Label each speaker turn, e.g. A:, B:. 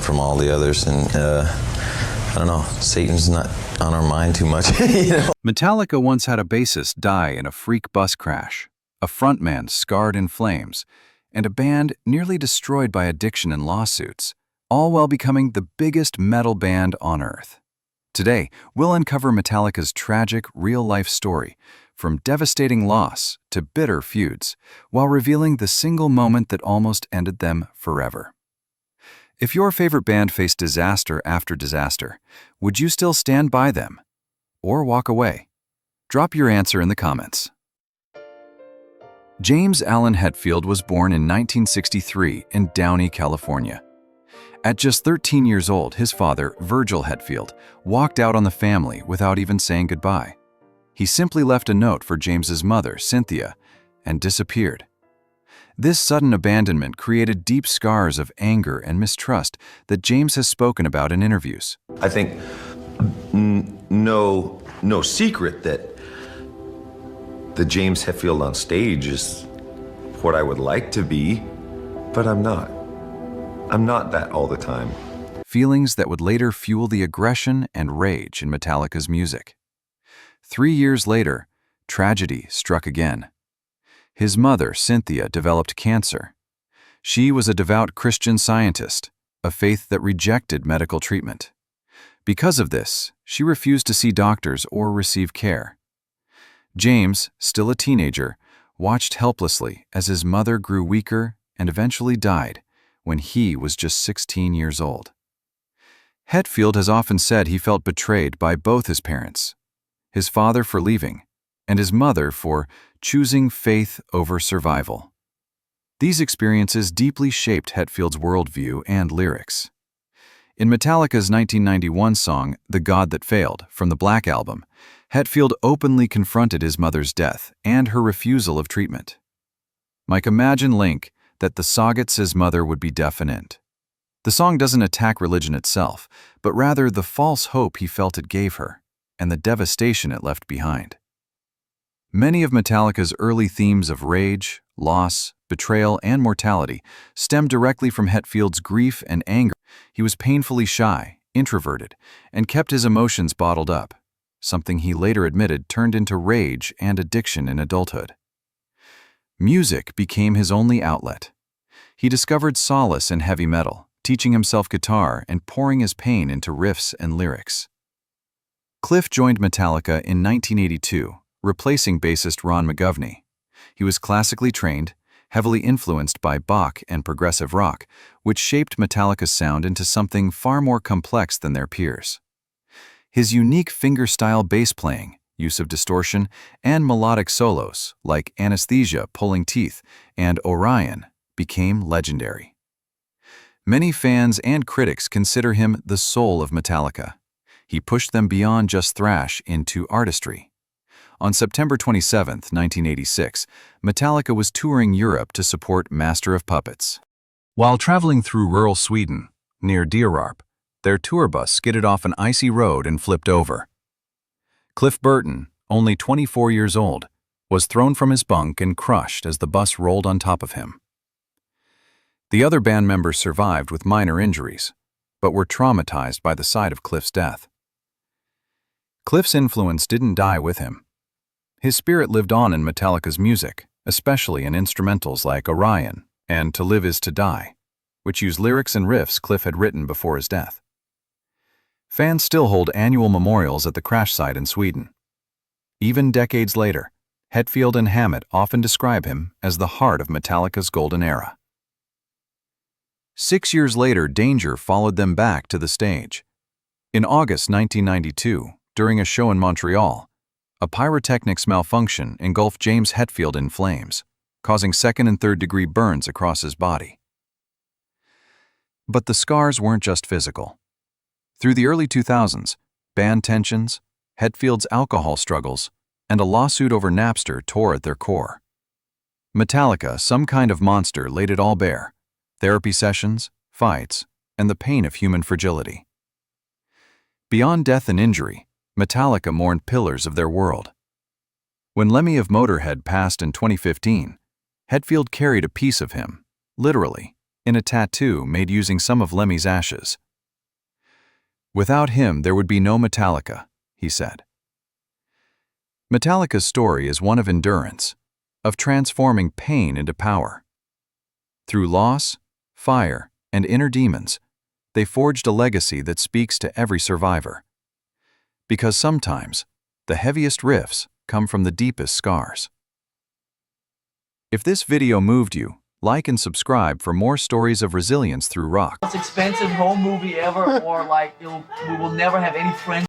A: from all the others, and I don't know, Satan's not on our mind too much.
B: Metallica once had a bassist die in a freak bus crash, a frontman scarred in flames, and a band nearly destroyed by addiction and lawsuits, all while becoming the biggest metal band on Earth. Today, we'll uncover Metallica's tragic, real-life story, from devastating loss to bitter feuds, while revealing the single moment that almost ended them forever. If your favorite band faced disaster after disaster, would you still stand by them? Or walk away? Drop your answer in the comments. James Allen Hetfield was born in 1963 in Downey, California. At just 13 years old, his father, Virgil Hetfield, walked out on the family without even saying goodbye. He simply left a note for James's mother, Cynthia, and disappeared. This sudden abandonment created deep scars of anger and mistrust that James has spoken about in interviews.
C: I think no secret that the James Hetfield on stage is what I would like to be, but I'm not. I'm not that all the time.
B: Feelings that would later fuel the aggression and rage in Metallica's music. 3 years later, tragedy struck again. His mother, Cynthia, developed cancer. She was a devout Christian Scientist, a faith that rejected medical treatment. Because of this, she refused to see doctors or receive care. James, still a teenager, watched helplessly as his mother grew weaker and eventually died when he was just 16 years old. Hetfield has often said he felt betrayed by both his parents, his father for leaving, and his mother for choosing faith over survival. These experiences deeply shaped Hetfield's worldview and lyrics. In Metallica's 1991 song, The God That Failed, from the Black Album, Hetfield openly confronted his mother's death and her refusal of treatment. Mike, imagine Link that the Saget's mother would be deaf and end. The song doesn't attack religion itself, but rather the false hope he felt it gave her, and the devastation it left behind. Many of Metallica's early themes of rage, loss, betrayal, and mortality stem directly from Hetfield's grief and anger. He was painfully shy, introverted, and kept his emotions bottled up, something he later admitted turned into rage and addiction in adulthood. Music became his only outlet. He discovered solace in heavy metal, teaching himself guitar and pouring his pain into riffs and lyrics. Cliff joined Metallica in 1982, replacing bassist Ron McGovney. He was classically trained, heavily influenced by Bach and progressive rock, which shaped Metallica's sound into something far more complex than their peers. His unique fingerstyle bass playing, use of distortion, and melodic solos, like Anesthesia, Pulling Teeth, and Orion, became legendary. Many fans and critics consider him the soul of Metallica. He pushed them beyond just thrash into artistry. On September 27, 1986, Metallica was touring Europe to support Master of Puppets. While traveling through rural Sweden, near Dierarp, their tour bus skidded off an icy road and flipped over. Cliff Burton, only 24 years old, was thrown from his bunk and crushed as the bus rolled on top of him. The other band members survived with minor injuries, but were traumatized by the sight of Cliff's death. Cliff's influence didn't die with him. His spirit lived on in Metallica's music, especially in instrumentals like Orion and To Live Is to Die, which used lyrics and riffs Cliff had written before his death. Fans still hold annual memorials at the crash site in Sweden. Even decades later, Hetfield and Hammett often describe him as the heart of Metallica's golden era. 6 years later, danger followed them back to the stage. In August 1992, during a show in Montreal, a pyrotechnics malfunction engulfed James Hetfield in flames, causing second- and third-degree burns across his body. But the scars weren't just physical. Through the early 2000s, band tensions, Hetfield's alcohol struggles, and a lawsuit over Napster tore at their core. Metallica, some kind of monster, laid it all bare: therapy sessions, fights, and the pain of human fragility. Beyond death and injury, Metallica mourned pillars of their world. When Lemmy of Motorhead passed in 2015, Hetfield carried a piece of him, literally, in a tattoo made using some of Lemmy's ashes. "Without him, there would be no Metallica," he said. Metallica's story is one of endurance, of transforming pain into power. Through loss, fire, and inner demons, they forged a legacy that speaks to every survivor. Because sometimes, the heaviest riffs come from the deepest scars. If this video moved you, like and subscribe for more stories of resilience through rock.
D: Most expensive home movie ever, or like we will never have any friends.